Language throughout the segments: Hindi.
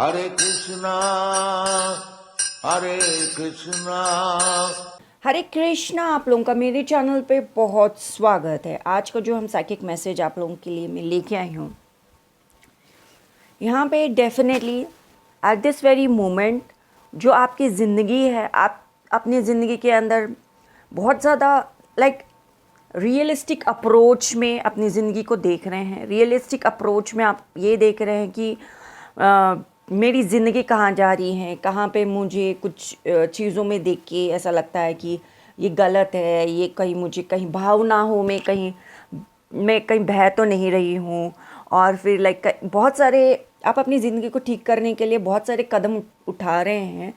हरे कृष्णा हरे कृष्णा। हरे कृष्णा। आप लोगों का मेरे चैनल पे बहुत स्वागत है। आज का जो हम साइकिक मैसेज आप लोगों के लिए मैं लेके आई हूँ, यहाँ पे definitely at this very moment जो आपकी ज़िंदगी है, आप अपनी ज़िंदगी के अंदर बहुत ज़्यादा रियलिस्टिक अप्रोच में अपनी ज़िंदगी को देख रहे हैं। रियलिस्टिक अप्रोच में आप ये देख रहे हैं कि मेरी ज़िंदगी कहाँ जा रही है, कहाँ पे मुझे कुछ चीज़ों में देख के ऐसा लगता है कि ये गलत है, ये कहीं मुझे कहीं भावनाओं में मैं कहीं बह तो नहीं रही हूँ। और फिर बहुत सारे आप अपनी ज़िंदगी को ठीक करने के लिए बहुत सारे कदम उठा रहे हैं,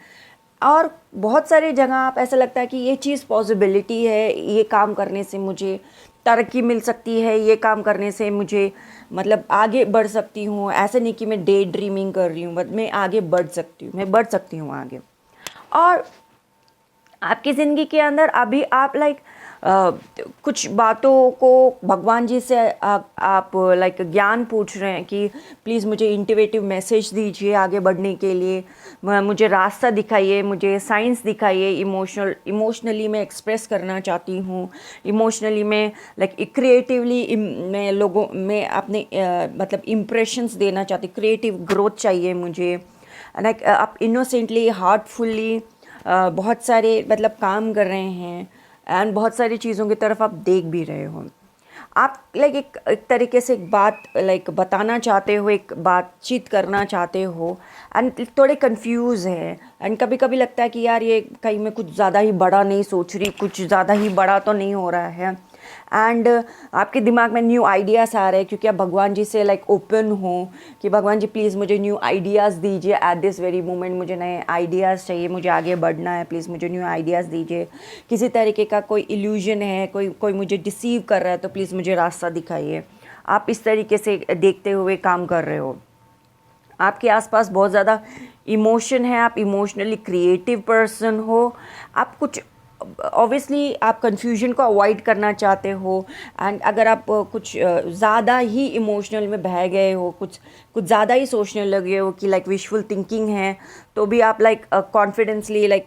और बहुत सारी जगह आप ऐसा लगता है कि ये चीज़ पॉसिबिलिटी है, ये काम करने से मुझे तरक्की मिल सकती है, ये काम करने से मुझे मतलब आगे बढ़ सकती हूँ। ऐसे नहीं कि मैं डे ड्रीमिंग कर रही हूँ, बट मैं आगे बढ़ सकती हूँ, मैं बढ़ सकती हूँ आगे। और आपकी ज़िंदगी के अंदर अभी आप कुछ बातों को भगवान जी से आप ज्ञान पूछ रहे हैं कि प्लीज़ मुझे इंटिवेटिव मैसेज दीजिए आगे बढ़ने के लिए, मुझे रास्ता दिखाइए, मुझे साइंस दिखाइए। इमोशनली मैं एक्सप्रेस करना चाहती हूँ, इमोशनली मैं क्रिएटिवली मैं अपने मतलब इम्प्रेशंस देना चाहती, क्रिएटिव ग्रोथ चाहिए मुझे। आप इनोसेंटली हार्टफुल्ली बहुत सारे मतलब काम कर रहे हैं, एंड बहुत सारी चीज़ों की तरफ आप देख भी रहे हो। आप एक तरीके से एक बात बताना चाहते हो, एक बातचीत करना चाहते हो, एंड थोड़े कंफ्यूज है, एंड कभी कभी लगता है कि यार ये कहीं मैं कुछ ज़्यादा ही बड़ा नहीं सोच रही, कुछ ज़्यादा ही बड़ा तो नहीं हो रहा है। एंड आपके दिमाग में न्यू आइडियाज़ आ रहे हैं क्योंकि आप भगवान जी से ओपन हो कि भगवान जी प्लीज़ मुझे न्यू आइडियाज़ दीजिए एट दिस वेरी मोमेंट, मुझे नए आइडियाज़ चाहिए, मुझे आगे बढ़ना है, प्लीज़ मुझे न्यू आइडियाज़ दीजिए। किसी तरीके का कोई इल्यूजन है, कोई मुझे डिसीव कर रहा है, तो प्लीज़ मुझे रास्ता दिखाइए। आप इस तरीके से देखते हुए काम कर रहे हो। आपके आसपास बहुत ज़्यादा इमोशन है, आप इमोशनली क्रिएटिव पर्सन हो। आप कुछ ऑब्वियसली आप कन्फ्यूजन को अवॉइड करना चाहते हो, एंड अगर आप कुछ ज़्यादा ही इमोशनल में बह गए हो, कुछ कुछ ज़्यादा ही सोचने लगे हो कि विशफुल थिंकिंग है, तो भी आप कॉन्फिडेंसली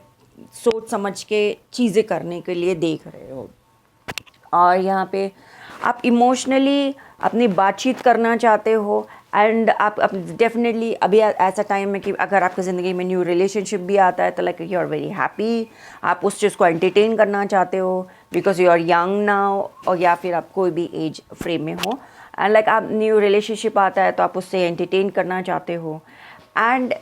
सोच समझ के चीज़ें करने के लिए देख रहे हो। और यहाँ पे आप इमोशनली अपनी बातचीत करना चाहते हो, एंड आप डेफिनेटली अभी ऐसा टाइम है कि अगर आपकी ज़िंदगी में न्यू रिलेशनशिप भी आता है तो यू आर वेरी हैप्पी, आप उस चीज़ को एंटरटेन करना चाहते हो because you are young now, और या फिर आप कोई भी एज फ्रेम में हो, एंड आप न्यू रिलेशनशिप आता है तो आप उससे एंटरटेन करना चाहते हो, एंड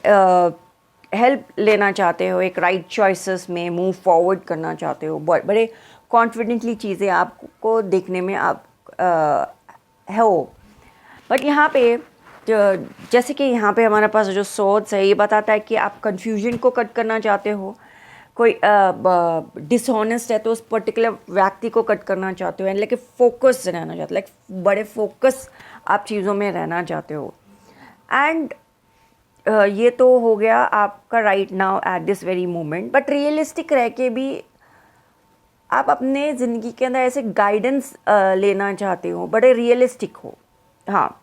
हेल्प लेना चाहते हो, एक राइट चॉइसेस में मूव फॉरवर्ड करना चाहते हो। बड़े कॉन्फिडेंटली चीज़ें आपको देखने में आप हो। बट यहाँ पे जैसे कि यहाँ पे हमारे पास जो सोर्स है ये बताता है कि आप कन्फ्यूजन को कट करना चाहते हो, कोई डिसऑनेस्ट है तो उस पर्टिकुलर व्यक्ति को कट करना चाहते हो, एंड फोकस रहना चाहते हो, बड़े फोकस आप चीज़ों में रहना चाहते हो। एंड ये तो हो गया आपका right now at this very moment. But realistic रह के भी आप अपने ज़िंदगी के अंदर ऐसे गाइडेंस लेना चाहते हो, बड़े रियलिस्टिक हो। हाँ,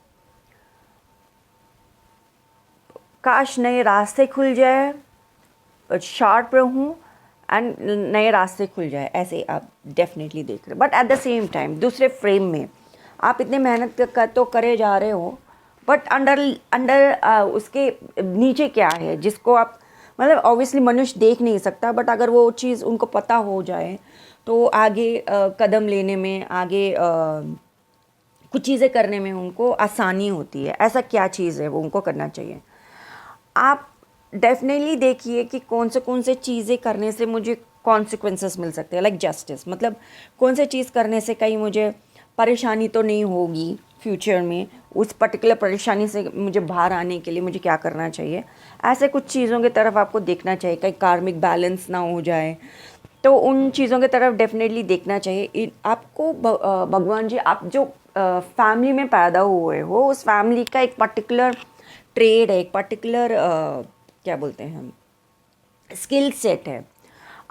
काश नए रास्ते खुल जाए, शार्प रहूँ एंड नए रास्ते खुल जाए, ऐसे आप डेफिनेटली देख रहे हो। But at the same time दूसरे फ्रेम में आप इतने मेहनत तो करे जा रहे हो, बट अंडर अंडर उसके नीचे क्या है जिसको आप मतलब ऑब्वियसली मनुष्य देख नहीं सकता, बट अगर वो चीज़ उनको पता हो जाए तो आगे कदम लेने में, आगे कुछ चीज़ें करने में उनको आसानी होती है। ऐसा क्या चीज़ है वो उनको करना चाहिए। आप डेफिनेटली देखिए कि कौन से चीज़ें करने से मुझे कॉन्सिक्वेंसेस मिल सकते हैं, जस्टिस, मतलब कौन से चीज़ करने से कहीं मुझे परेशानी तो नहीं होगी फ्यूचर में, उस पर्टिकुलर परेशानी से मुझे बाहर आने के लिए मुझे क्या करना चाहिए। ऐसे कुछ चीज़ों की तरफ आपको देखना चाहिए, कहीं कार्मिक बैलेंस ना हो जाए, तो उन चीज़ों की तरफ डेफिनेटली देखना चाहिए। आपको भगवान जी, आप जो फैमिली में पैदा हुए हो उस फैमिली का एक पर्टिकुलर ट्रेड है, एक पर्टिकुलर क्या बोलते हैं हम, स्किल सेट है।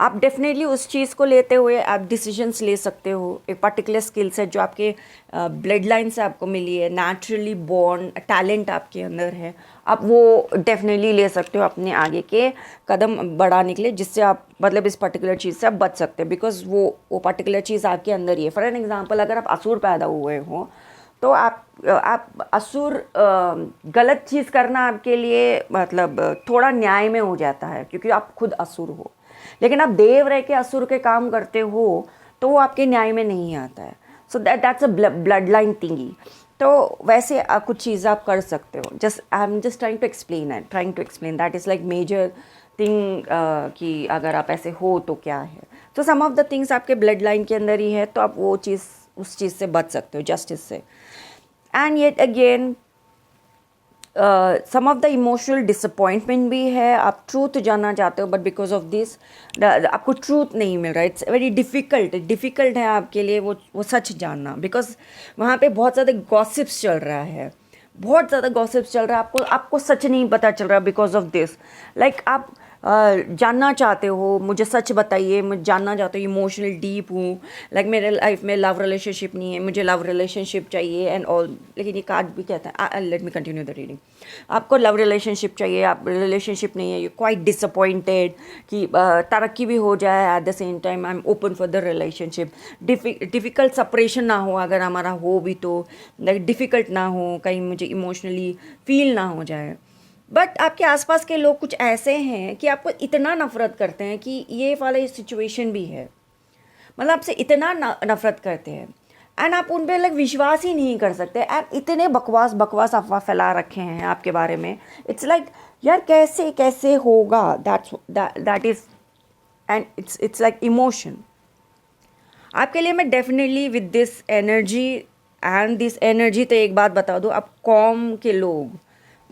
आप डेफिनेटली उस चीज़ को लेते हुए आप डिसीजंस ले सकते हो। एक पर्टिकुलर स्किल सेट जो आपके ब्लड लाइन से आपको मिली है, नेचुरली बॉर्न टैलेंट आपके अंदर है, आप वो डेफिनेटली ले सकते हो अपने आगे के कदम बढ़ाने के लिए, जिससे आप मतलब इस पर्टिकुलर चीज़ से आप बच सकते हैं, बिकॉज वो पर्टिकुलर चीज़ आपके अंदर ही है। फॉर एन एग्जांपल, अगर आप असुर पैदा हुए हो तो आप असुर गलत चीज़ करना आपके लिए मतलब थोड़ा न्याय में हो जाता है, क्योंकि आप खुद असुर हो। लेकिन आप देव रह के असुर के काम करते हो तो वो आपके न्याय में नहीं आता है। So that's a blood line thingy. तो वैसे कुछ चीज़ आप कर सकते हो। Just I am just trying to explain that is like major thing कि अगर आप ऐसे हो तो क्या है। तो सम ऑफ द थिंग्स आपके ब्लड लाइन के अंदर ही है, तो आप वो चीज़ उस चीज़ से बच सकते हो, जस्टिस से। And yet again some of the emotional disappointment भी है। आप ट्रूथ जानना चाहते हो, बट बिकॉज ऑफ दिस आपको ट्रूथ नहीं मिल रहा है। इट्स वेरी डिफ़िकल्ट है आपके लिए वो सच जानना, बिकॉज वहाँ पे बहुत ज़्यादा गॉसिप्स चल रहा है, बहुत ज़्यादा गॉसिप्स चल रहा है। आपको सच नहीं पता चल रहा बिकॉज ऑफ दिस। लाइक आप जानना चाहते हो, मुझे सच बताइए, मुझे जानना चाहते हो, इमोशनल डीप हूँ, लाइक मेरे लाइफ में लव रिलेशनशिप नहीं है, मुझे लव रिलेशनशिप चाहिए एंड ऑल। लेकिन ये कार्ड भी कहता है, late me continue the reading. आपको लव रिलेशनशिप चाहिए, आप रिलेशनशिप नहीं है, यू क्वाइट डिसअपॉइंटेड कि तरक्की भी हो जाए, at the same time I am open for the relationship. Difficult separation ना हो, अगर हमारा हो भी तो लाइक डिफ़िकल्ट ना हो, कहीं मुझे इमोशनली फील ना हो जाए। बट आपके आसपास के लोग कुछ ऐसे हैं कि आपको इतना नफरत करते हैं कि ये वाला सिचुएशन भी है, मतलब आपसे इतना नफरत करते हैं एंड आप उन पर लाइक विश्वास ही नहीं कर सकते। आप इतने बकवास अफवाह फैला रखे हैं आपके बारे में। इट्स लाइक यार कैसे कैसे होगा, that is and it's like emotion आपके लिए। मैं डेफिनेटली विद दिस एनर्जी तो एक बात बता दूँ, आप कॉम के लोग,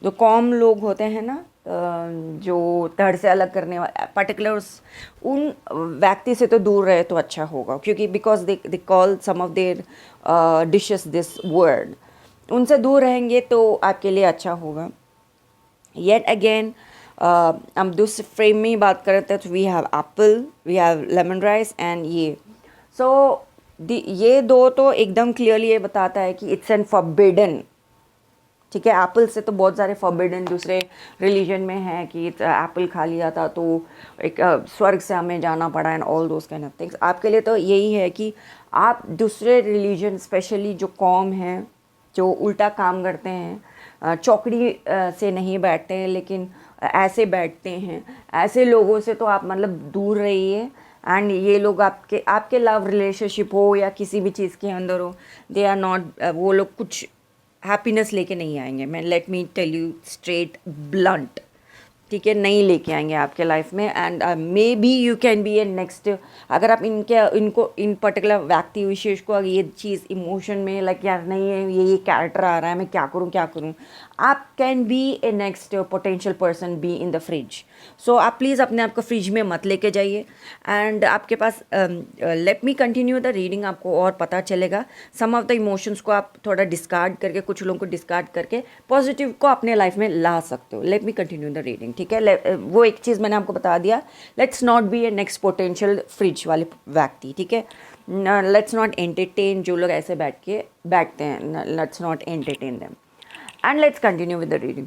जो कॉम लोग होते हैं ना, जो धड़ से अलग करने वाले पर्टिकुलर उन व्यक्ति से तो दूर रहे तो अच्छा होगा, क्योंकि because they call some of their dishes this word. उनसे दूर रहेंगे तो आपके लिए अच्छा होगा। येट अगेन हम दूसरे फ्रेम में ही बात करते हैं, तो we have apple, we have lemon rice and ये। सो ये दो तो एकदम क्लियरली ये बताता है कि इट्स एन फॉरबिडन। ठीक है, एप्पल से तो बहुत सारे फॉरबिडन दूसरे रिलीजन में है कि एप्पल खा लिया था तो एक स्वर्ग से हमें जाना पड़ा and all those kind of things. आपके लिए तो यही है कि आप दूसरे रिलीजन, स्पेशली जो कौम है जो उल्टा काम करते हैं, चौकड़ी से नहीं बैठते हैं लेकिन ऐसे बैठते हैं, ऐसे लोगों से तो आप मतलब दूर रहिए। एंड ये लोग आपके लव रिलेशनशिप हो या किसी भी चीज़ के अंदर हो, दे आर नॉट, वो लोग कुछ हैप्पीनेस लेके नहीं आएंगे। मैं let me tell you straight blunt, ठीक है, नहीं लेके आएंगे आपके लाइफ में। And maybe you can be a next, अगर आप इन पर्टिकुलर व्यक्ति विशेष को अगर ये चीज़ इमोशन में लाइक यार नहीं है, ये कैरेक्टर आ रहा है, मैं क्या करूँ, आप can be a next potential person be in the fridge. So आप प्लीज़ अपने आप को फ्रिज में मत लेके जाइए। एंड आपके पास let me continue the reading, आपको और पता चलेगा। सम ऑफ द इमोशंस को आप थोड़ा डिस्कार्ड करके, कुछ लोगों को डिस्कार्ड करके पॉजिटिव को अपने लाइफ में ला सकते हो। Late me continue the reading, ठीक है। वो एक चीज़ मैंने आपको बता दिया, let's not be a next potential fridge वाले व्यक्ति, ठीक है। लेट्स नॉट एंटरटेन जो लोग ऐसे बैठते हैं, let's not entertain them and let's continue with the reading.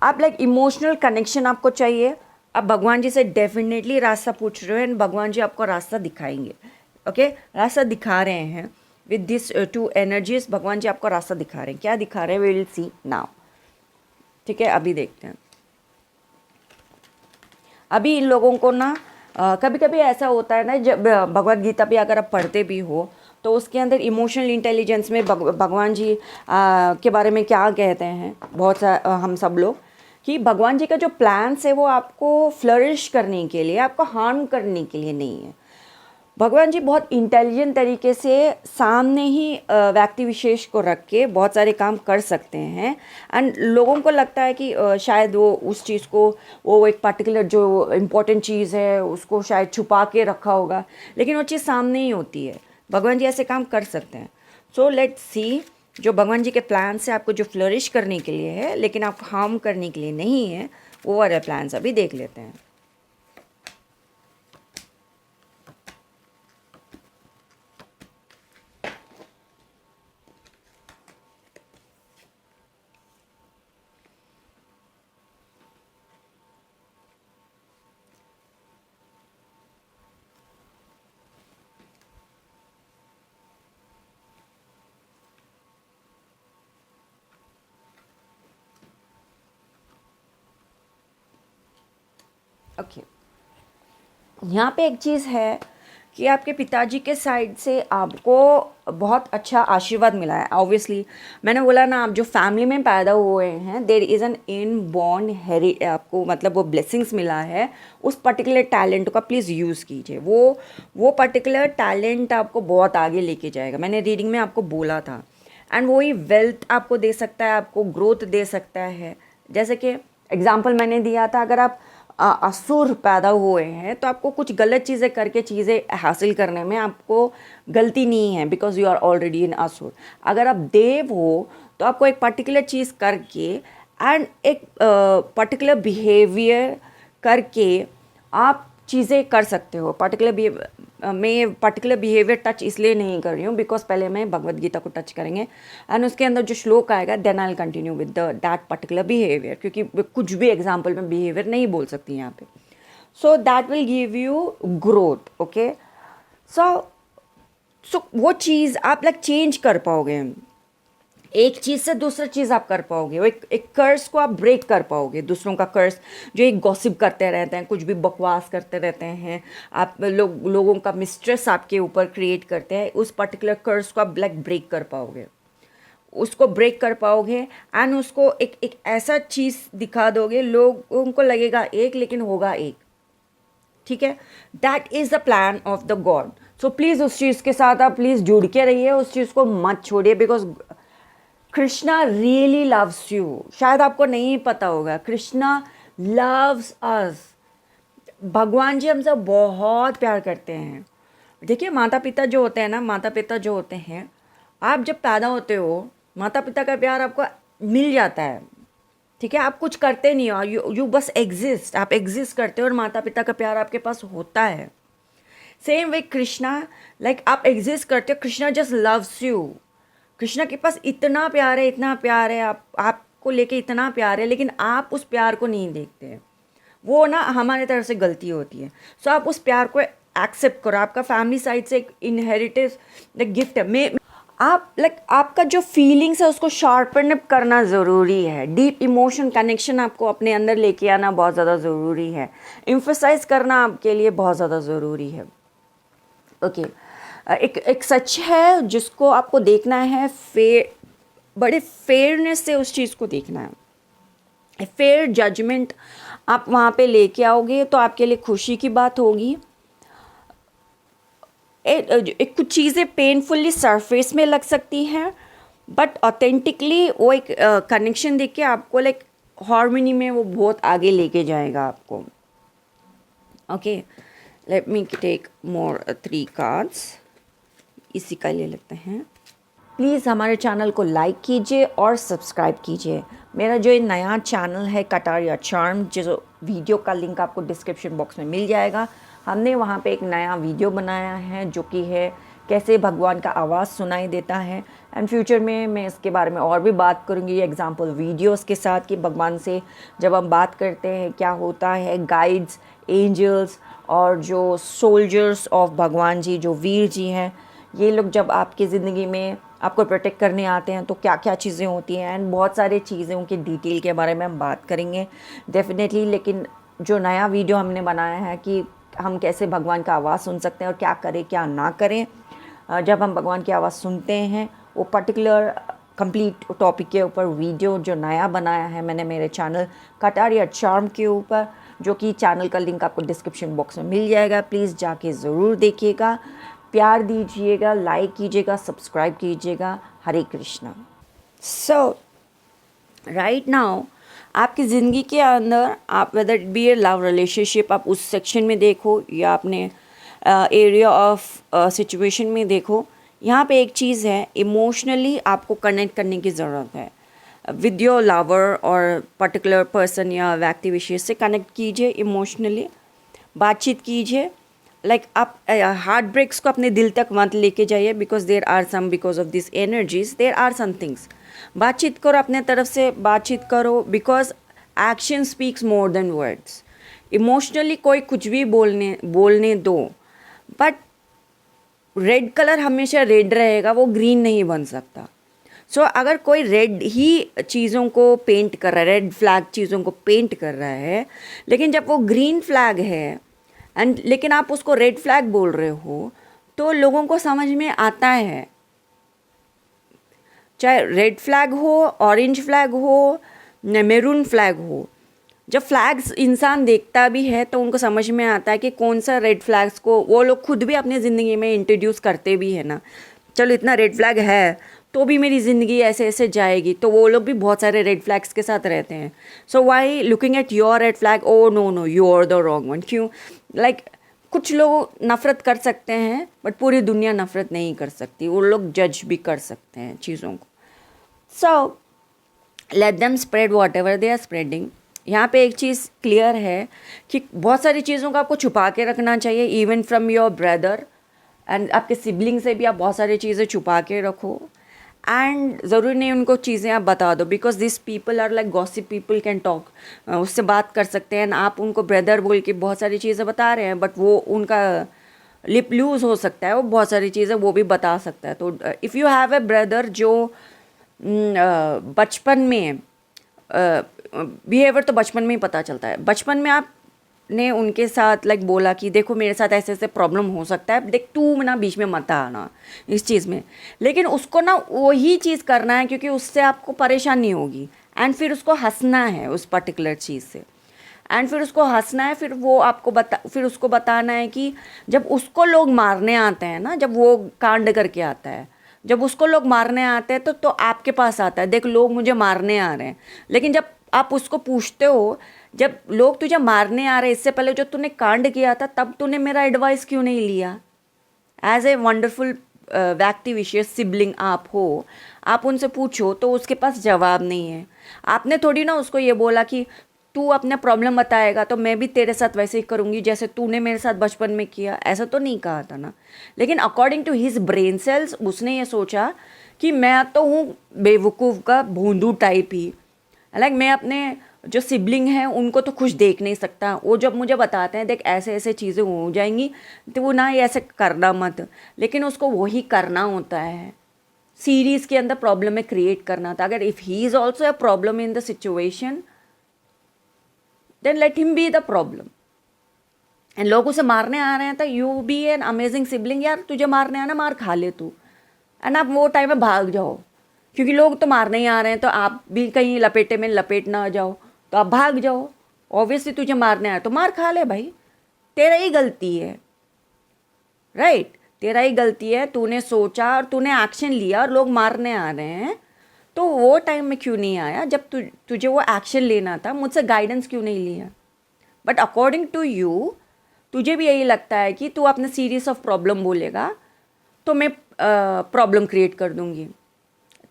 आप लाइक इमोशनल कनेक्शन आपको चाहिए, अब भगवान जी से डेफिनेटली रास्ता पूछ रहे हो एंड भगवान जी आपको रास्ता दिखाएंगे। ओके, रास्ता दिखा रहे हैं विद दिस टू एनर्जीज। भगवान जी आपको रास्ता दिखा रहे हैं, क्या दिखा रहे हैं, वी विल सी नाउ, ठीक है। अभी देखते हैं। अभी इन लोगों को ना कभी कभी ऐसा होता है ना, जब भगवद गीता भी अगर आप पढ़ते भी हो तो उसके अंदर इमोशनल इंटेलिजेंस में भगवान जी के बारे में क्या कहते हैं बहुत सा हम सब लोग, कि भगवान जी का जो प्लान्स है वो आपको फ्लरिश करने के लिए, आपको हार्म करने के लिए नहीं है। भगवान जी बहुत इंटेलिजेंट तरीके से सामने ही व्यक्ति विशेष को रख के बहुत सारे काम कर सकते हैं। एंड लोगों को लगता है कि शायद वो उस चीज़ को, वो एक पर्टिकुलर जो इम्पोर्टेंट चीज़ है उसको शायद छुपा के रखा होगा, लेकिन वो चीज़ सामने ही होती है। भगवान जी ऐसे काम कर सकते हैं। सो लेट्स सी, जो भगवान जी के प्लान से आपको जो फ्लरिश करने के लिए है लेकिन आपको हार्म करने के लिए नहीं है, वो वाले प्लान्स अभी देख लेते हैं। ओके, यहाँ पे एक चीज़ है कि आपके पिताजी के साइड से आपको बहुत अच्छा आशीर्वाद मिला है। ऑब्वियसली मैंने बोला ना, आप जो फैमिली में पैदा हुए हैं, देयर इज़ एन इनबॉर्न हेरि, आपको मतलब वो ब्लेसिंग्स मिला है। उस पर्टिकुलर टैलेंट का प्लीज़ यूज़ कीजिए। वो पर्टिकुलर टैलेंट आपको बहुत आगे लेके जाएगा। मैंने रीडिंग में आपको बोला था। एंड वही वेल्थ आपको दे सकता है, आपको ग्रोथ दे सकता है। जैसे कि एग्जाम्पल मैंने दिया था, अगर आप असुर पैदा हुए हैं तो आपको कुछ गलत चीज़ें करके चीज़ें हासिल करने में आपको गलती नहीं है, because you are already in असुर। अगर आप देव हो तो आपको एक पर्टिकुलर चीज़ करके एंड एक पर्टिकुलर बिहेवियर करके आप चीज़ें कर सकते हो। मैं पर्टिकुलर बिहेवियर टच इसलिए नहीं कर रही हूँ बिकॉज पहले मैं भगवद गीता को टच करेंगे एंड उसके अंदर जो श्लोक आएगा then I will continue with that particular behaviour, क्योंकि कुछ भी एग्जाम्पल में बिहेवियर नहीं बोल सकती यहाँ पे। So that will give you growth. Okay, so वो चीज़ आप लाइक चेंज कर पाओगे, एक चीज़ से दूसरा चीज़ आप कर पाओगे। वो एक कर्स को आप ब्रेक कर पाओगे, दूसरों का कर्स जो एक गॉसिप करते रहते हैं, कुछ भी बकवास करते रहते हैं, आप लोगों का मिस्ट्रेस आपके ऊपर क्रिएट करते हैं, उस पर्टिकुलर कर्स को आप ब्रेक कर पाओगे, उसको ब्रेक कर पाओगे एंड उसको एक ऐसा चीज़ दिखा दोगे, लोगों को लगेगा एक लेकिन होगा एक। ठीक है, that is the plan of the God. So please उस चीज़ के साथ आप प्लीज़ जुड़ के रहिए, उस चीज़ को मत छोड़िए, because Krishna really loves you. शायद आपको नहीं पता होगा, कृष्णा लव्स अस। भगवान जी हमसे बहुत प्यार करते हैं। देखिए, माता पिता जो होते हैं ना, माता पिता जो होते हैं, आप जब पैदा होते हो माता पिता का प्यार आपको मिल जाता है। ठीक है, आप कुछ करते नहीं हो, यू बस एग्जिस्ट, आप एग्जिस्ट करते हो और माता पिता का प्यार आपके पास होता है। सेम वे कृष्णा, लाइक आप एग्जिस्ट करते हो, Krishna just loves you. Krishna के पास इतना प्यार है, इतना प्यार है, आपको लेके इतना प्यार है, लेकिन आप उस प्यार को नहीं देखते हैं। वो ना हमारे तरफ से गलती होती है। सो आप उस प्यार को एक्सेप्ट करो। आपका फैमिली साइड से एक इनहेरिटेड गिफ्ट है। आप आपका जो फीलिंग्स है उसको शार्पन अप करना ज़रूरी है। डीप इमोशन कनेक्शन आपको अपने अंदर लेके आना बहुत ज़्यादा ज़रूरी है। एम्फसाइज करना आपके लिए बहुत ज़्यादा ज़रूरी है। ओके, एक सच है जिसको आपको देखना है, बड़े फेयरनेस से उस चीज़ को देखना है। फेयर जजमेंट आप वहाँ पे लेके आओगे तो आपके लिए खुशी की बात होगी। एक कुछ चीज़ें पेनफुली सरफेस में लग सकती हैं, बट ऑथेंटिकली वो एक कनेक्शन देख के आपको लाइक हार्मनी में वो बहुत आगे लेके जाएगा आपको। Okay, let me take more 3 cards, इसी का ले लेते हैं। प्लीज़ हमारे चैनल को लाइक कीजिए और सब्सक्राइब कीजिए। मेरा जो ये नया चैनल है कटारिया चार्म, जो वीडियो का लिंक आपको डिस्क्रिप्शन बॉक्स में मिल जाएगा। हमने वहाँ पे एक नया वीडियो बनाया है जो कि है कैसे भगवान का आवाज़ सुनाई देता है। एंड फ्यूचर में मैं इसके बारे में और भी बात करूँगी एग्जाम्पल वीडियोस के साथ, कि भगवान से जब हम बात करते हैं क्या होता है। गाइड्स, एंजल्स और जो सोल्जर्स ऑफ भगवान जी, जो वीर जी हैं, ये लोग जब आपकी ज़िंदगी में आपको प्रोटेक्ट करने आते हैं तो क्या क्या चीज़ें होती हैं। एंड बहुत सारी चीज़ों की डिटेल के बारे में हम बात करेंगे डेफिनेटली। लेकिन जो नया वीडियो हमने बनाया है कि हम कैसे भगवान का आवाज़ सुन सकते हैं और क्या करें क्या ना करें जब हम भगवान की आवाज़ सुनते हैं, वो पर्टिकुलर कंप्लीट टॉपिक के ऊपर वीडियो जो नया बनाया है मैंने मेरे चैनल कटारिया चार्म के ऊपर, जो कि चैनल का लिंक आपको डिस्क्रिप्शन बॉक्स में मिल जाएगा। प्लीज़ जाके ज़रूर देखिएगा, प्यार दीजिएगा, लाइक कीजिएगा, सब्सक्राइब कीजिएगा। हरे कृष्णा। सो राइट नाउ आपकी ज़िंदगी के अंदर आप whether it be A love relationship, आप उस सेक्शन में देखो या अपने एरिया ऑफ सिचुएशन में देखो, यहाँ पे एक चीज़ है, इमोशनली आपको कनेक्ट करने की ज़रूरत है विद योर लवर और पर्टिकुलर पर्सन या व्यक्ति विशेष से कनेक्ट कीजिए, इमोशनली बातचीत कीजिए। लाइक आप हार्ट ब्रेक्स को अपने दिल तक मत लेके जाइए, because there are some, because of this energies there are some things. बातचीत करो, अपने तरफ से बातचीत करो, because action speaks more than words. Emotionally कोई कुछ भी बोलने दो, बट रेड कलर हमेशा रेड रहेगा, वो ग्रीन नहीं बन सकता। सो अगर कोई रेड ही चीज़ों को पेंट कर रहा है, रेड फ्लैग चीज़ों को पेंट कर रहा है, लेकिन जब वो ग्रीन फ्लैग है एंड लेकिन आप उसको रेड फ्लैग बोल रहे हो, तो लोगों को समझ में आता है। चाहे रेड फ्लैग हो, ऑरेंज फ्लैग हो, मैरून फ्लैग हो, जब फ्लैग्स इंसान देखता भी है तो उनको समझ में आता है कि कौन सा रेड फ्लैग्स को वो लोग खुद भी अपनी ज़िंदगी में इंट्रोड्यूस करते भी है ना। चलो इतना रेड फ्लैग है तो भी मेरी ज़िंदगी ऐसे ऐसे जाएगी, तो वो लोग भी बहुत सारे रेड फ्लैग्स के साथ रहते हैं। So why looking at your red flag, oh no no you are the wrong one. क्यों? लाइक कुछ लोग नफ़रत कर सकते हैं बट पूरी दुनिया नफ़रत नहीं कर सकती, वो लोग जज भी कर सकते हैं चीज़ों को। So let them spread whatever they are spreading. यहाँ पे एक चीज़ क्लियर है कि बहुत सारी चीज़ों को आपको छुपा के रखना चाहिए, even from your brother and आपके सिबलिंग से भी आप बहुत सारी चीज़ें छुपा के रखो। एंड ज़रूरी नहीं उनको चीज़ें आप बता दो, because this people are like gossip people, can talk, उससे बात कर सकते हैं। आप उनको ब्रदर बोल के बहुत सारी चीज़ें बता रहे हैं बट वो उनका लिप लूज हो सकता है, वो बहुत सारी चीज़ें वो भी बता सकता है। तो if you have a brother जो बचपन में बिहेवियर तो बचपन में ही पता चलता है, बचपन में आपने उनके साथ लाइक बोला कि देखो मेरे साथ ऐसे ऐसे प्रॉब्लम हो सकता है, देख तू ना बीच में मत आना इस चीज़ में, लेकिन उसको ना वही चीज़ करना है क्योंकि उससे आपको परेशानी होगी, एंड फिर उसको हंसना है उस पर्टिकुलर चीज़ से, एंड फिर उसको हंसना है, फिर वो आपको फिर उसको बताना है कि जब उसको लोग मारने आते हैं ना, जब वो कांड करके आता है, जब उसको लोग मारने आते हैं तो आपके पास आता है, देख लोग मुझे मारने आ रहे हैं। लेकिन जब आप उसको पूछते हो, जब लोग तुझे मारने आ रहे हैं इससे पहले जो तूने कांड किया था तब तूने मेरा एडवाइस क्यों नहीं लिया? एज ए वंडरफुल व्यक्ति विशेष सिबलिंग आप हो, आप उनसे पूछो तो उसके पास जवाब नहीं है। आपने थोड़ी ना उसको ये बोला कि तू अपना प्रॉब्लम बताएगा तो मैं भी तेरे साथ वैसे ही करूँगी जैसे तूने मेरे साथ बचपन में किया, ऐसा तो नहीं कहा था ना। लेकिन according to his brain cells उसने ये सोचा कि मैं तो हूँ बेवकूफ़ का भोंदू टाइप ही, लाइक मैं अपने जो सिबलिंग हैं उनको तो खुश देख नहीं सकता। वो जब मुझे बताते हैं देख ऐसे ऐसे चीज़ें हो जाएंगी तो वो ना ये ऐसे करना मत, लेकिन उसको वही करना होता है। सीरीज़ के अंदर प्रॉब्लम में क्रिएट करना था। अगर if he is also a problem in the situation then let him be the problem. And लोग उसे मारने आ रहे हैं तो you be an amazing sibling, यार तुझे मारने आना मार खा ले तू, एंड आप वो टाइम में भाग जाओ क्योंकि लोग तो मारने ही आ रहे हैं तो आप भी कहीं लपेटे में लपेट ना जाओ, तो आप भाग जाओ। ऑब्वियसली तुझे मारने आया तो मार खा ले भाई, तेरा ही गलती है, राइट? तेरा ही गलती है, तूने सोचा और तूने एक्शन लिया और लोग मारने आ रहे हैं, तो वो टाइम में क्यों नहीं आया जब तुझे वो एक्शन लेना था? मुझसे गाइडेंस क्यों नहीं लिया? बट अकॉर्डिंग टू यू तुझे भी यही लगता है कि तू अपने सीरीज ऑफ प्रॉब्लम बोलेगा तो मैं प्रॉब्लम क्रिएट कर दूंगी।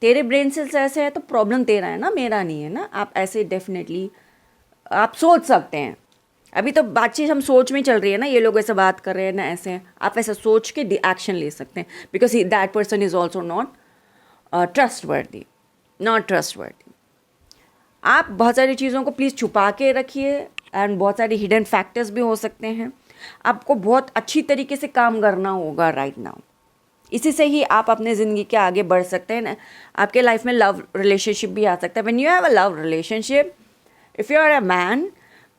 तेरे ब्रेन सेल्स ऐसे है तो प्रॉब्लम तेरा है ना, मेरा नहीं है ना। आप ऐसे डेफिनेटली आप सोच सकते हैं। अभी तो बातचीत हम सोच में चल रही है ना, ये लोग ऐसे बात कर रहे हैं ना, ऐसे आप ऐसा सोच के एक्शन ले सकते हैं, because that person is also not trustworthy, not trustworthy. आप बहुत सारी चीज़ों को प्लीज़ छुपा के रखिए, एंड बहुत सारी हिडन फैक्टर्स भी हो सकते हैं। आपको बहुत अच्छी तरीके से काम करना होगा राइट नाउ, इसी से ही आप अपने ज़िंदगी के आगे बढ़ सकते हैं ना। आपके लाइफ में लव रिलेशनशिप भी आ सकता है। When you have a love relationship, if you are a man,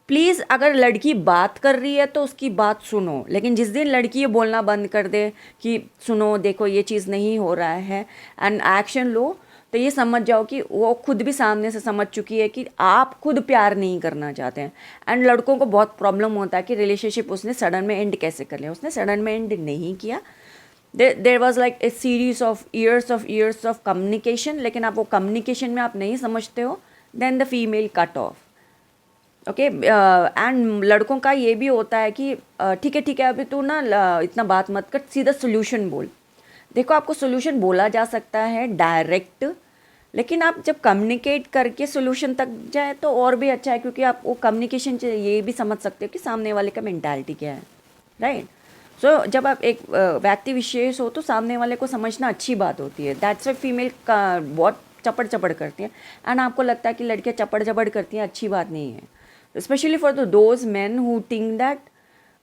please अगर लड़की बात कर रही है तो उसकी बात सुनो, लेकिन जिस दिन लड़की ये बोलना बंद कर दे कि सुनो देखो ये चीज़ नहीं हो रहा है एंड एक्शन लो, तो ये समझ जाओ कि वो खुद भी सामने से समझ चुकी है कि आप खुद प्यार नहीं करना चाहते हैं। एंड लड़कों को बहुत प्रॉब्लम होता है कि रिलेशनशिप उसने सडन में एंड कैसे कर लिया। उसने सडन में एंड नहीं किया, there was like a series of years of communication, लेकिन आप वो कम्युनिकेशन में आप नहीं समझते हो, then the female cut off. Okay, and लड़कों का ये भी होता है कि ठीक है अभी तू ना इतना बात मत कर, सीधा सोल्यूशन बोल। देखो आपको सोल्यूशन बोला जा सकता है डायरेक्ट, लेकिन आप जब कम्युनिकेट करके सोल्यूशन तक जाए तो और भी अच्छा है, क्योंकि आप वो कम्युनिकेशन से ये भी समझ सकते हो कि सामने वाले का मेंटालिटी क्या है, राइट? सो जब आप एक व्यक्ति विशेष हो तो सामने वाले को समझना अच्छी बात होती है। दैट्स वाई फीमेल का बहुत चपड़ चपड़ करती हैं, एंड आपको लगता है कि लड़कियाँ चपड़ चपड़ करती हैं, अच्छी बात नहीं है। Specially for the those man who think that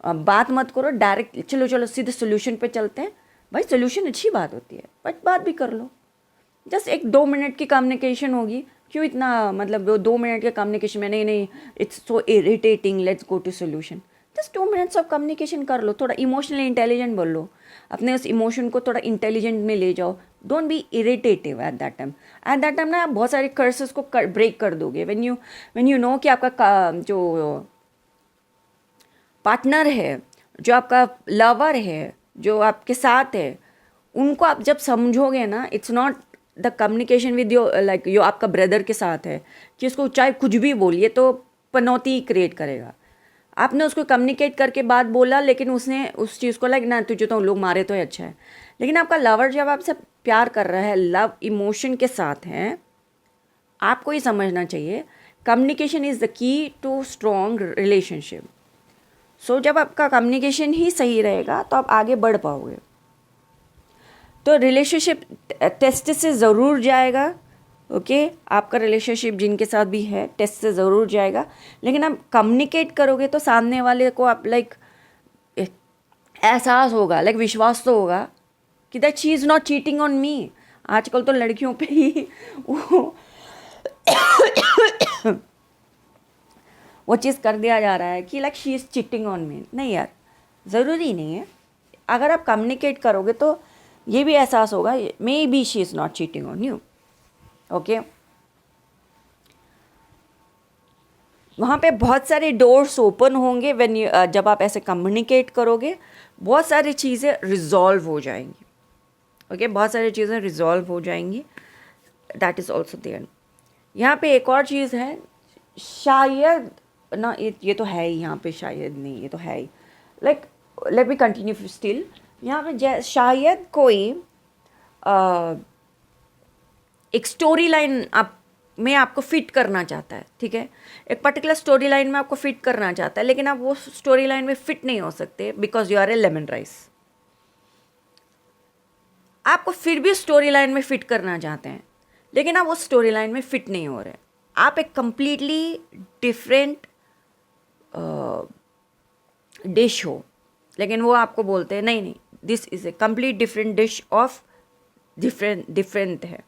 बात मत करो डायरेक्ट, चलो सीधे सोल्यूशन पे चलते हैं। भाई सोल्यूशन अच्छी बात होती है बट बात भी कर लो, जस्ट एक 2 मिनट की कम्युनिकेशन होगी, क्यों इतना मतलब वो 2 मिनट के कम्युनिकेशन में नहीं it's so irritating, let's go to solution. Just 2 minutes of communication कर लो, थोड़ा इमोशनली इंटेलिजेंट बोल लो, अपने उस इमोशन को थोड़ा इंटेलिजेंट में ले जाओ। Don't be irritative at that time. At that time ना आप बहुत सारे कर्सेस को ब्रेक कर दोगे। व्हेन यू नो कि आपका जो पार्टनर है, जो आपका लवर है, जो आपके साथ है, उनको आप जब समझोगे ना, it's not the communication with your like yo आपका ब्रदर के साथ है कि उसको चाहे कुछ भी बोलिए तो पनौती क्रिएट करेगा। आपने उसको कम्युनिकेट करके बात बोला, लेकिन उसने उस चीज़ को लाइक ना तुझे तो लोग मारे तो अच्छा है। लेकिन आपका लवर जब आपसे प्यार कर रहा है, लव इमोशन के साथ है, आपको ये समझना चाहिए communication is the key to strong relationship. So जब आपका कम्युनिकेशन ही सही रहेगा तो आप आगे बढ़ पाओगे। तो रिलेशनशिप टेस्ट से ज़रूर जाएगा। ओके आपका रिलेशनशिप जिनके साथ भी है टेस्ट से ज़रूर जाएगा, लेकिन आप कम्युनिकेट करोगे तो सामने वाले को आप लाइक एहसास होगा, लाइक विश्वास तो होगा कि that she is not cheating on me. आजकल तो लड़कियों पे ही वो चीज़ कर दिया जा रहा है कि like she is cheating on me. नहीं यार, ज़रूरी नहीं है। अगर आप कम्युनिकेट करोगे तो ये भी एहसास होगा may be she is not cheating on you. Okay वहाँ पे बहुत सारे डोर्स ओपन होंगे व्हेन यू जब आप ऐसे कम्युनिकेट करोगे, बहुत सारी चीज़ें रिजॉल्व हो जाएंगी। ओके बहुत सारी चीज़ें रिजॉल्व हो जाएंगी, दैट इज़ ऑल्सो देयर। यहाँ पे एक और चीज़ है, शायद ना ये तो है ही, यहाँ पे शायद नहीं, ये तो है ही। Like let me continue still. यहाँ पे शायद कोई एक स्टोरी लाइन में आपको फिट करना चाहता है, ठीक है, एक पर्टिकुलर स्टोरी लाइन में आपको फिट करना चाहता है, लेकिन आप वो स्टोरी लाइन में फिट नहीं हो सकते because you are a lemon rice. आपको फिर भी स्टोरी लाइन में फिट करना चाहते हैं, लेकिन आप वो स्टोरी लाइन में फिट नहीं हो रहे। आप एक कंप्लीटली डिफरेंट डिश हो, लेकिन वो आपको बोलते हैं नहीं, this is a complete different dish of different है।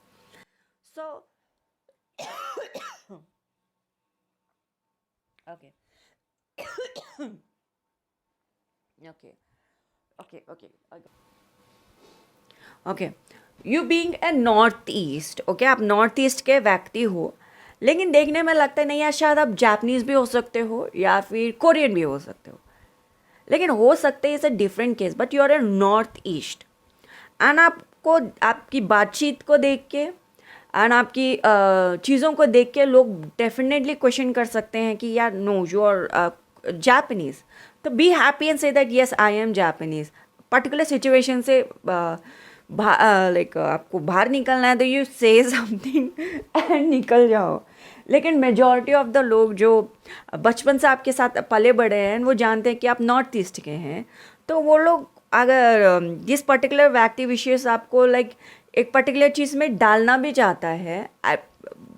सो okay okay you being A north east, okay आप नॉर्थ ईस्ट के व्यक्ति हो, लेकिन देखने में लगता है नहीं यार शायद आप जापानीज़ भी हो सकते हो या फिर कोरियन भी हो सकते हो, लेकिन हो सकते हैं it's a different case, but you are a north east. And आपको आपकी बातचीत को देख के एंड आपकी चीज़ों को देख के लोग डेफिनेटली क्वेश्चन कर सकते हैं कि यार नो यू आर जापानीज़। तो be happy and say that yes I am Japanese. Particular situation से लाइक आपको बाहर निकलना है तो यू से समथिंग एंड निकल जाओ। लेकिन मेजॉरिटी ऑफ द लोग जो बचपन से आपके साथ पले बड़े हैं वो जानते हैं कि आप नॉर्थ ईस्ट के हैं, तो वो लोग अगर जिस पर्टिकुलर व्यक्ति विशेष आपको लाइक एक पर्टिकुलर चीज़ में डालना भी चाहता है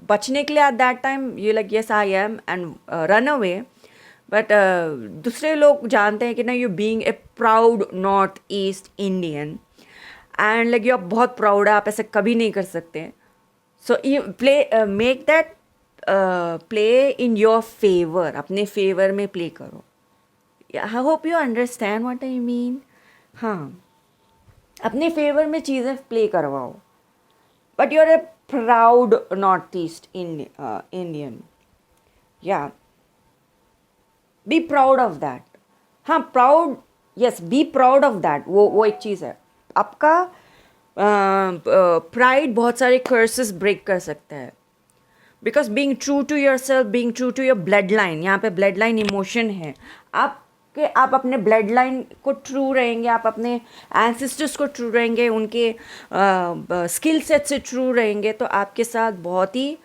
बचने के लिए, at that time you like yes I am and run away. But दूसरे लोग जानते हैं कि ना you being a proud north east Indian and like you आप बहुत प्राउड है, आप ऐसे कभी नहीं कर सकते। So you play make that play in your favour, अपने फेवर में प्ले करो। I hope you understand what I mean. हाँ अपने फेवर में चीज़ें प्ले करवाओ, but you are a proud north east Indian, या बी प्राउड ऑफ दैट। हाँ proud, yes be proud of that. वो एक चीज़ है, आपका प्राइड बहुत सारे कर्सेस ब्रेक कर सकता है। Because being true to yourself, being true to your blood line, यहाँ पे ब्लड लाइन इमोशन है आप अपने ब्लड लाइन को ट्रू रहेंगे, आप अपने एंसेस्टर्स को ट्रू रहेंगे, उनके स्किल सेट से ट्रू रहेंगे, तो आपके साथ बहुत ही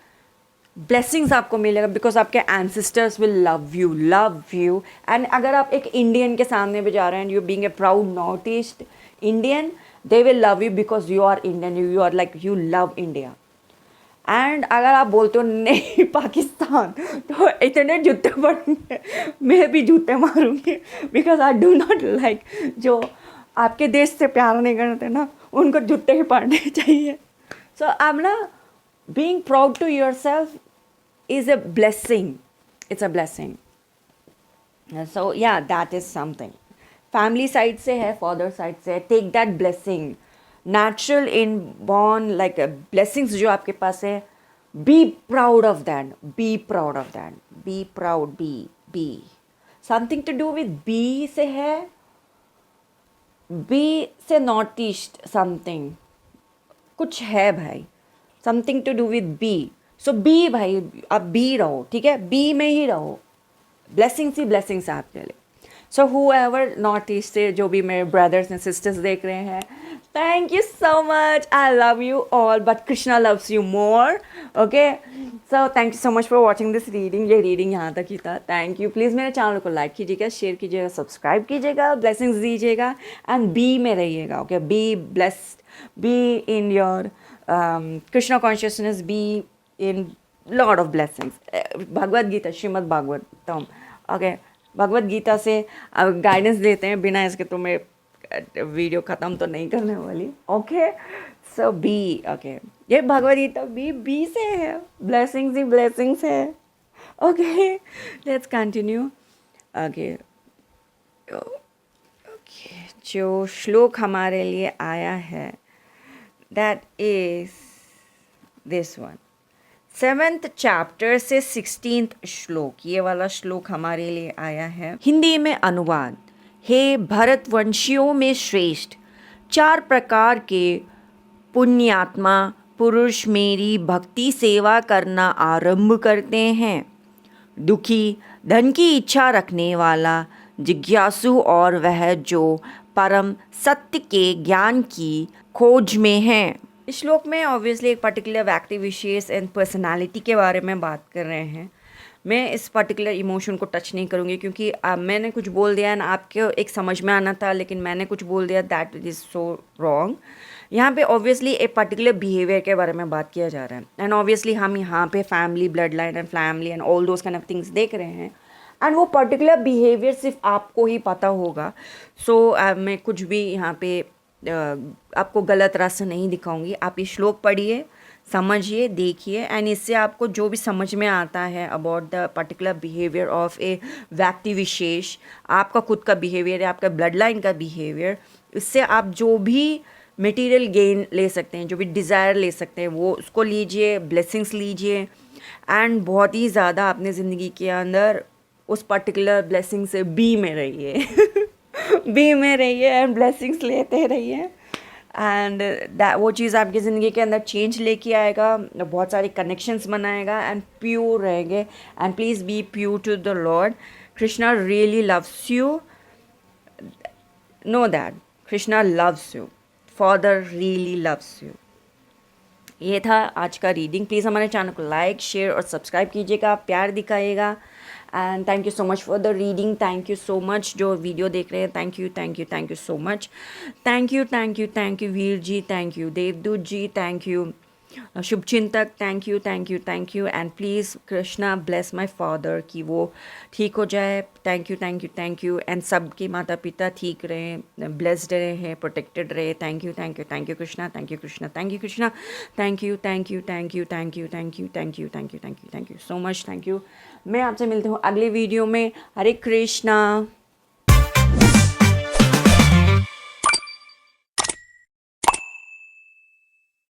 ब्लेसिंग्स आपको मिलेगा बिकॉज आपके ancestors will love you. And अगर आप एक इंडियन के सामने भी जा रहे हैं, you being a proud north east Indian, they will love you because you are Indian, you are like you love India. And अगर आप बोलते हो नहीं पाकिस्तान, तो इतने जूते पड़ेंगे, मैं भी जूते मारूंगी because I do not like जो आपके देश से प्यार नहीं करते ना उनको जूते ही पड़ने चाहिए। So Amna, being proud to yourself is a blessing. It's a blessing. So yeah, that is something. Family side से है, father side से है, take that blessing. Natural inborn like blessings जो आपके पास है, be proud of that. Be proud of that. Be proud. Be. Something to do with be से है. Be से नॉर्थ ईस्ट समथिंग कुछ है भाई, something to do with be. So be भाई, आप बी रहो, ठीक है, बी में ही रहो. ब्लेसिंग्स ही ब्लेसिंग्स आपके लिए. So who ever north east से जो भी मेरे ब्रदर्स एंड सिस्टर्स देख रहे हैं, thank you so much. I love you all but Krishna loves you more. Okay, so thank you so much for watching this reading. ये रीडिंग यहाँ तक ही था. Thank you. प्लीज़ मेरे चैनल को लाइक कीजिएगा, शेयर कीजिएगा, सब्सक्राइब कीजिएगा, ब्लेसिंग्स दीजिएगा एंड बी में रहिएगा. Okay, be blessed, be in your Krishna consciousness, be in lord of blessings. Bhagavad Gita, Shrimad Bhagavatam. Okay, Bhagavad Gita से गाइडेंस देते हैं. बिना इसके तो मैं वीडियो ख़त्म तो नहीं करने वाली. ओके, सो बी. ओके, ये भगवद गीता बी से है. ब्लेसिंग्स ही ब्लेसिंग्स है. Okay, let's continue. ओके, जो श्लोक हमारे लिए आया है, that is this one. 7th chapter से 16th श्लोक, ये वाला श्लोक हमारे लिए आया है. हिंदी में अनुवाद. हे भरतवंशियों में श्रेष्ठ, 4 प्रकार के पुण्यात्मा पुरुष मेरी भक्ति सेवा करना आरंभ करते हैं. दुखी, धन की इच्छा रखने वाला, जिज्ञासु और वह जो परम सत्य के ज्ञान की खोज में है. इस श्लोक में ऑब्वियसली एक पर्टिकुलर व्यक्ति विशेष एंड पर्सनालिटी के बारे में बात कर रहे हैं. मैं इस पर्टिकुलर इमोशन को टच नहीं करूँगी क्योंकि मैंने कुछ बोल दिया एंड आपको एक समझ में आना था, लेकिन मैंने कुछ बोल दिया, दैट इज़ सो रॉन्ग. यहाँ पे ऑब्वियसली एक पर्टिकुलर बिहेवियर के बारे में बात किया जा रहा है. एंड ऑब्वियसली हम यहाँ पे family, blood line and family and all those kind of things देख रहे हैं. एंड वो पर्टिकुलर बिहेवियर सिर्फ आपको ही पता होगा. सो मैं कुछ भी यहाँ पे आपको गलत रास्ता नहीं दिखाऊंगी. आप ये श्लोक पढ़िए, समझिए, देखिए एंड इससे आपको जो भी समझ में आता है about the particular behaviour of a व्यक्ति विशेष, आपका खुद का बिहेवियर है, आपका ब्लड लाइन का बिहेवियर, इससे आप जो भी मटेरियल गेन ले सकते हैं, जो भी डिज़ायर ले सकते हैं, वो उसको लीजिए, ब्लेसिंग्स लीजिए एंड बहुत ही ज़्यादा अपने ज़िंदगी के अंदर उस पर्टिकुलर ब्लेसिंग से बी में रहिए. बी में रहिए एंड ब्लेसिंग्स लेते रहिए एंड वो चीज़ आपकी ज़िंदगी के अंदर चेंज लेके आएगा, बहुत सारे कनेक्शंस बनाएगा एंड प्योर रहेंगे. And please be pure to the lord. Krishna really loves you. Know that Krishna loves you. Father really loves you. ये था आज का रीडिंग. प्लीज़ हमारे चैनल को लाइक, शेयर और सब्सक्राइब कीजिएगा, प्यार दिखाइएगा. And thank you so much for the reading. Thank you so much जो वीडियो देख रहे हैं. Thank you so much. Thank you Veer ji, thank you देवदूत जी, थैंक यू शुभचिंतक, thank you and please Krishna bless my father कि वो ठीक हो जाए. थैंक यू एंड सबके माता पिता ठीक रहें, ब्लेस्ड रहें, प्रोटेक्टेड रहे. Thank you Krishna. Thank you so much. Thank you. मैं आपसे मिलती हूँ अगले वीडियो में. हरे कृष्णा.